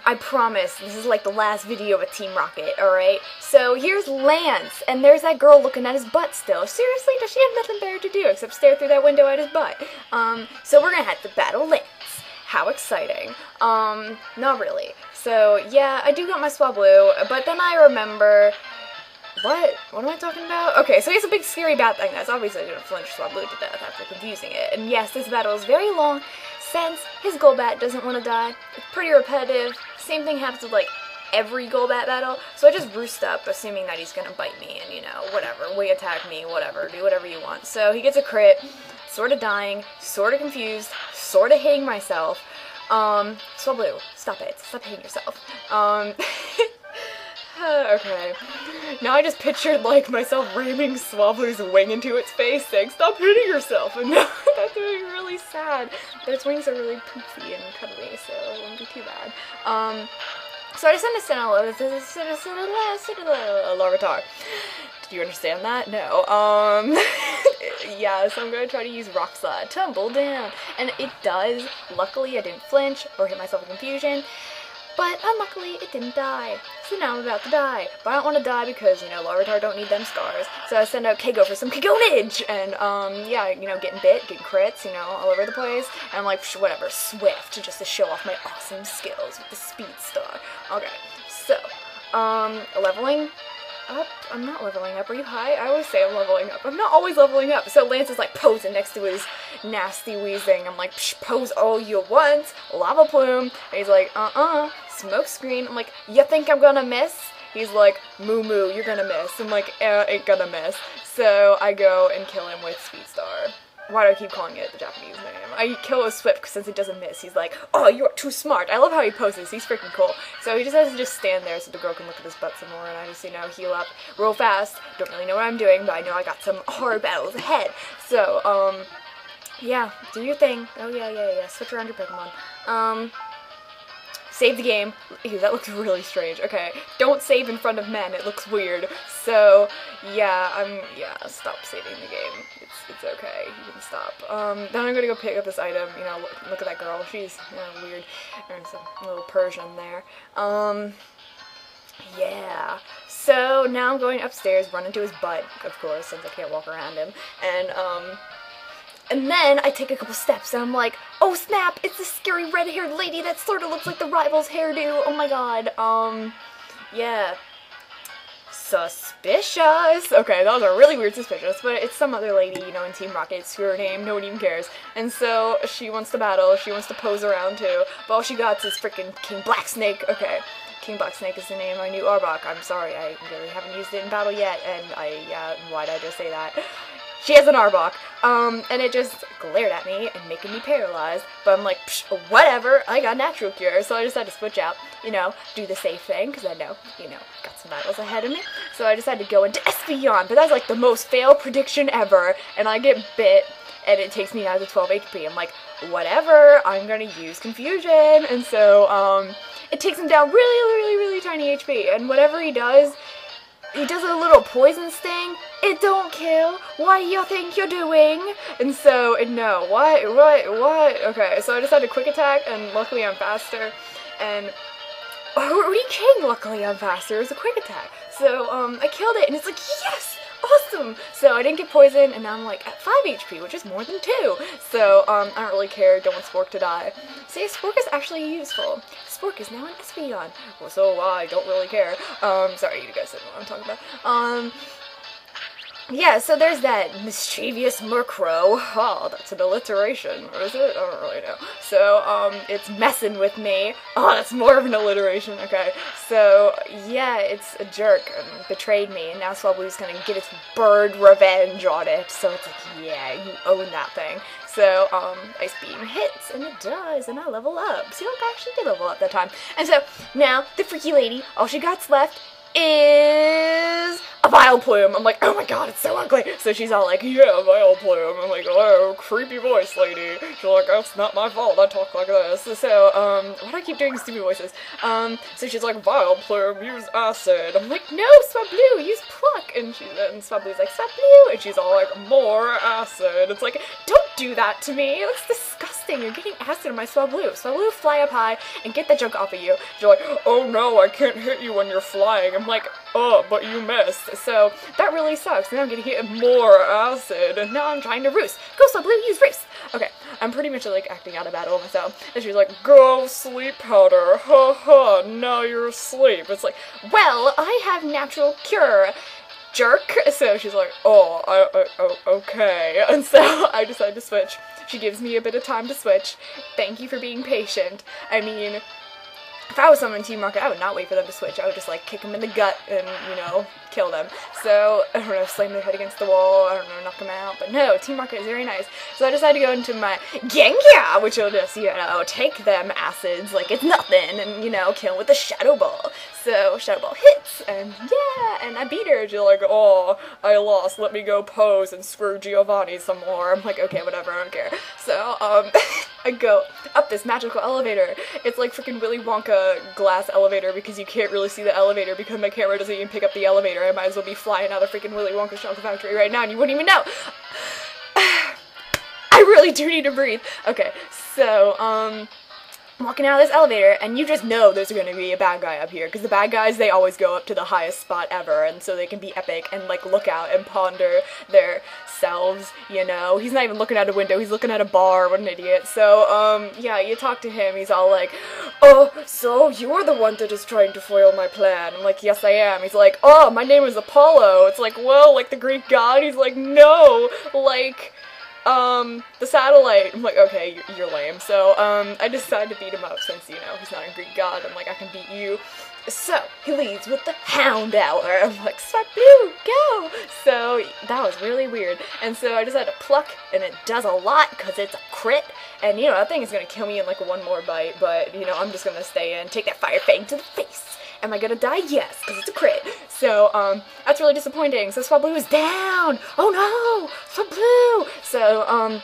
I promise, this is like the last video of a Team Rocket, alright? So here's Lance, and there's that girl looking at his butt still. Seriously, does she have nothing better to do except stare through that window at his butt? So we're gonna have to battle Lance. How exciting. Not really. So yeah, I do got my Swablu, but then I remember... What am I talking about? Okay, so he's a big scary bad thing that's obviously gonna flinch Swablu to death after confusing it. And yes, this battle is very long, since his Golbat doesn't want to die. It's pretty repetitive. Same thing happens with, like, every Golbat battle. So I just roost up, assuming that he's gonna bite me and, you know, whatever, wing attack me, whatever, do whatever you want. So he gets a crit, sort of dying, sort of confused, sort of hating myself. Swablu, stop it. Stop hating yourself. Okay. Now I just pictured, like, myself ramming Swablu's wing into its face, saying, "Stop hitting yourself!" And now that's doing really sad. But its wings are really poofy and cuddly, so it won't be too bad. So I just sent a Larvitar. Did you understand that? No. Yeah, so I'm gonna try to use Rock Slide. Tumble down. And it does. Luckily, I didn't flinch or hit myself with confusion. But unluckily, it didn't die. So now I'm about to die. But I don't want to die because, you know, Larvitar don't need them scars. So I send out Kago for some Kagonage! And, yeah, you know, getting bit, getting crits, you know, all over the place. And I'm like, whatever, Swift, just to show off my awesome skills with the Speed Star. Okay, so, leveling up? I'm not leveling up. Are you high? I always say I'm leveling up. I'm not always leveling up. So Lance is like posing next to his nasty wheezing. I'm like, psh, pose all you want. Lava Plume. And he's like, smoke screen. I'm like, you think I'm gonna miss? He's like, moo moo, you're gonna miss. I'm like, ain't gonna miss. So I go and kill him with Speed Star. Why do I keep calling it the Japanese name? I kill with Swift since it doesn't miss. He's like, oh, you're too smart. I love how he poses. He's freaking cool. So he just has to just stand there so the girl can look at his butt some more, and I just, you know, heal up real fast. Don't really know what I'm doing, but I know I got some hard battles ahead. So, yeah, do your thing. Oh, yeah. Switch around your Pokemon. Save the game. Ew, that looks really strange. Okay, don't save in front of men. It looks weird. So, yeah, stop saving the game. It's okay. You can stop. Then I'm gonna go pick up this item. You know, look at that girl. She's, you know, weird. There's a little Persian there. Yeah. So, now I'm going upstairs, run into his butt, of course, since I can't walk around him. And then I take a couple steps and I'm like, oh snap, it's this scary red-haired lady that sort of looks like the rival's hairdo. Oh my god. Yeah. Suspicious. Okay, that was a really weird suspicious, but it's some other lady, you know, in Team Rocket. Screw her name, no one even cares. And so she wants to battle, she wants to pose around too, but all she got is freaking King Blacksnake. Okay. King Blacksnake is the name of my new Arbok. I'm sorry, I really haven't used it in battle yet, and why'd I just say that? She has an Arbok, and it just glared at me and making me paralyzed, but I'm like, psh, whatever, I got Natural Cure, so I just had to switch out, you know, do the safe thing, because I know, you know, got some battles ahead of me, so I decided to go into Espeon, but that's like the most fail prediction ever, and I get bit, and it takes me down to 12 HP, I'm like, whatever, I'm gonna use Confusion, and so, it takes him down really tiny HP, and whatever he does a little poison sting. It don't kill. What do you think you're doing? And so, no. What? Okay, so I decided to quick attack, and luckily I'm faster. And, what are you kidding? Luckily I'm faster. It was a quick attack. So, I killed it, and it's like, yes! Awesome! So I didn't get poisoned, and now I'm like at 5 HP, which is more than 2. So, I don't really care. Don't want Spork to die. See, Spork is actually useful. Spork is now an Espeon. Well, so I don't really care. Sorry, you guys didn't know what I'm talking about. Yeah, so there's that mischievous Murkrow. Oh, that's an alliteration. Or is it? I don't really know. So, it's messing with me. Oh, that's more of an alliteration. Okay. So, yeah, it's a jerk and betrayed me. And now Swablu's gonna get its bird revenge on it. So it's like, yeah, you own that thing. So, Ice Beam hits, and it does, and I level up. See, look, I actually did level up that time. And so, now, the freaky lady, all she got left is a Vileplume. I'm like, oh my god, it's so ugly. So she's all like, yeah, Vileplume. I'm like, oh, creepy voice lady. She's like, oh, it's not my fault, I talk like this. So, why do I keep doing stupid voices? So she's like, Vileplume, use acid. I'm like, no, Swablu, use pluck. And Swablu's like, Swablu. And she's all like, more acid. It's like, don't do that to me. That's disgusting. nothing. You're getting acid on my Swablu. Swablu, fly up high and get that junk off of you. You're like, oh no, I can't hit you when you're flying. I'm like, oh, but you missed. So that really sucks. Now I'm getting hit with more acid, and now I'm trying to roost. Go Swablu, use roost. Okay, I'm pretty much like acting out of battle myself. And she's like, go sleep powder. Ha ha, now you're asleep. It's like, well, I have natural cure. Jerk. So she's like, oh, okay. And so I decided to switch. She gives me a bit of time to switch. Thank you for being patient. I mean, if I was someone in Team Rocket, I would not wait for them to switch. I would just, like, kick them in the gut and, you know, kill them. So, I don't know, slam their head against the wall, I don't know, knock them out. But no, Team Rocket is very nice. So I decided to go into my Gengar, which will just, you know, take them acids like it's nothing and, you know, kill them with a Shadow Ball. So, Shadow Ball hits, and yeah, and I beat her. She's like, oh, I lost, let me go pose and screw Giovanni some more. I'm like, okay, whatever, I don't care. So, I go up this magical elevator. It's like freaking Willy Wonka glass elevator because you can't really see the elevator because my camera doesn't even pick up the elevator. I might as well be flying out of freaking Willy Wonka chocolate factory right now and you wouldn't even know. I really do need to breathe. Okay, so, walking out of this elevator, and you just know there's gonna be a bad guy up here, because the bad guys, they always go up to the highest spot ever, and so they can be epic and, like, look out and ponder their selves, you know? He's not even looking out a window, he's looking at a bar, what an idiot. So, yeah, you talk to him, he's all like, oh, so you're the one that is trying to foil my plan. I'm like, yes, I am. He's like, oh, my name is Apollo. It's like, well, like the Greek god? He's like, no, like, the satellite. I'm like, okay, you're lame. So, I decided to beat him up since, you know, he's not a Greek god. I'm like, I can beat you. So, he leads with the Hound Hour. I'm like, Swablu, go! So, that was really weird. And so I decided to pluck, and it does a lot, because it's a crit. And, you know, that thing is going to kill me in, like, one more bite. But, you know, I'm just going to stay in, take that Fire Fang to the face. Am I going to die? Yes, because it's a crit. So, that's really disappointing. So, Swablu is down! Oh, no! Swablu! So,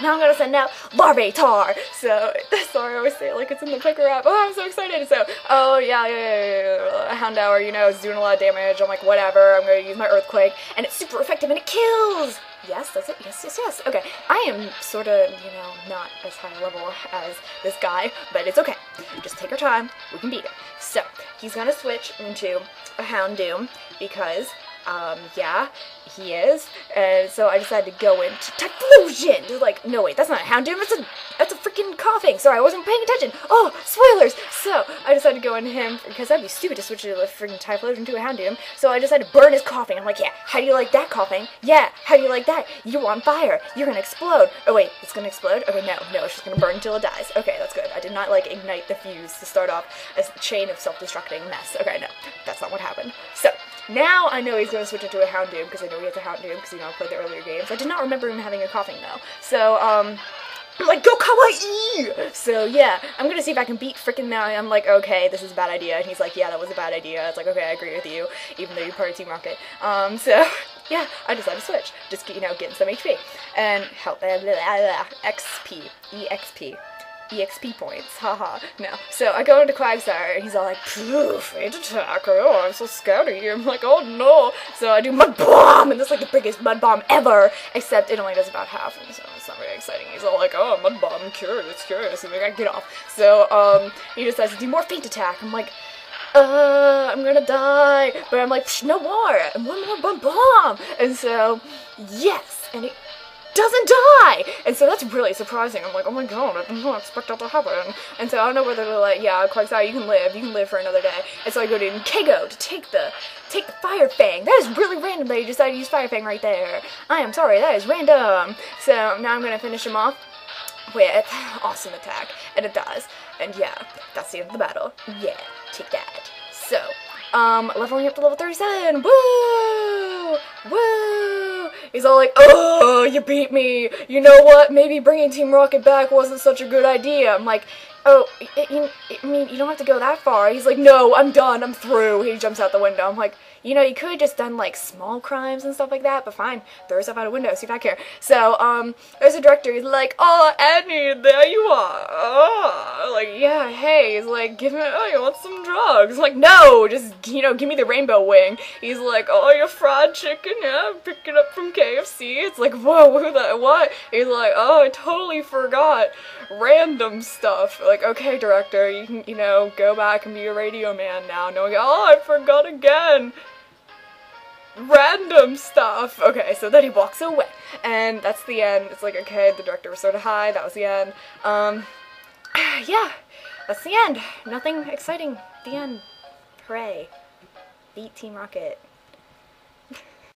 now I'm gonna send out Larvitar. So, sorry, I always say it like it's in the Picker app. Oh, I'm so excited. So, oh, yeah. Hound Hour, you know, is doing a lot of damage. I'm like, whatever. I'm gonna use my Earthquake. And it's super effective and it kills. Yes, that's it. Yes. Okay, I am sort of, you know, not as high level as this guy, but it's okay. Just take our time. We can beat it. So, he's gonna switch into a Houndoom because, yeah, he is, and so I decided to go into Typhlosion! Like, no wait, that's not a Houndoom, that's a freaking Coughing! Sorry, I wasn't paying attention! Oh, spoilers! So, I decided to go into him, because that'd be stupid to switch a freaking Typhlosion to a Houndoom, so I decided to burn his Coughing. I'm like, yeah, how do you like that, Coughing? Yeah, how do you like that? You're on fire! You're gonna explode! Oh wait, it's gonna explode? Okay, no, it's just gonna burn until it dies. Okay, that's good. I did not, like, ignite the fuse to start off a chain of self-destructing mess. Okay, no, that's not what happened. So, now I know he's going to switch into a Houndoom, because I know he has a Houndoom, because, you know, I played the earlier games. I did not remember him having a Coughing, though. So, I'm like, go Kawaii! So, yeah, I'm going to see if I can beat frickin' now. I'm like, okay, this is a bad idea. And he's like, yeah, that was a bad idea. It's like, okay, I agree with you, even though you're part of Team Rocket. So, yeah, I decided to switch. Just, you know, getting some HP. And help, XP, EXP. EXP points, haha, no. So I go into Quagsire, and he's all like, poof, faint attack, oh, I'm so scary. I'm like, oh no. So I do Mud Bomb, and this is like the biggest Mud Bomb ever, except it only does about half, and so it's not very exciting. He's all like, oh, Mud Bomb, curious, and I gotta get off. So, he decides to do more faint attack. I'm like, I'm gonna die, but I'm like, no more, and one more Mud Bomb. And so, yes, and it doesn't die! And so that's really surprising. I'm like, oh my god, I did not expect that to happen. And so I don't know whether to like, yeah, Quagsire, you can live for another day. And so I go to Kego to take the Fire Fang. That is really random that you decided to use Fire Fang right there. I am sorry, that is random. So now I'm gonna finish him off with awesome attack. And it does. And yeah, that's the end of the battle. Yeah, take that. So, leveling up to level 37. Woo! Woo! He's all like, oh, you beat me. You know what? Maybe bringing Team Rocket back wasn't such a good idea. I'm like, oh, I mean, you don't have to go that far. He's like, no, I'm done, I'm through. He jumps out the window. I'm like, you know, you could have just done, like, small crimes and stuff like that, but fine, throw yourself out a window, see if I care. So, there's a director, he's like, oh, Annie, there you are. Oh, like, yeah, hey, he's like, oh, you want some drugs? I'm like, no, just, you know, give me the rainbow wing. He's like, oh, your fried chicken, yeah, pick it up from KFC. It's like, whoa, what? He's like, oh, I totally forgot. Random stuff. Like, okay, director, you can, you know, go back and be a radio man now. Knowing, oh, I forgot again. Random stuff. Okay, so then he walks away, and that's the end. It's like, okay, the director was sort of high. That was the end. Yeah, that's the end. Nothing exciting. The end. Hooray. Beat Team Rocket.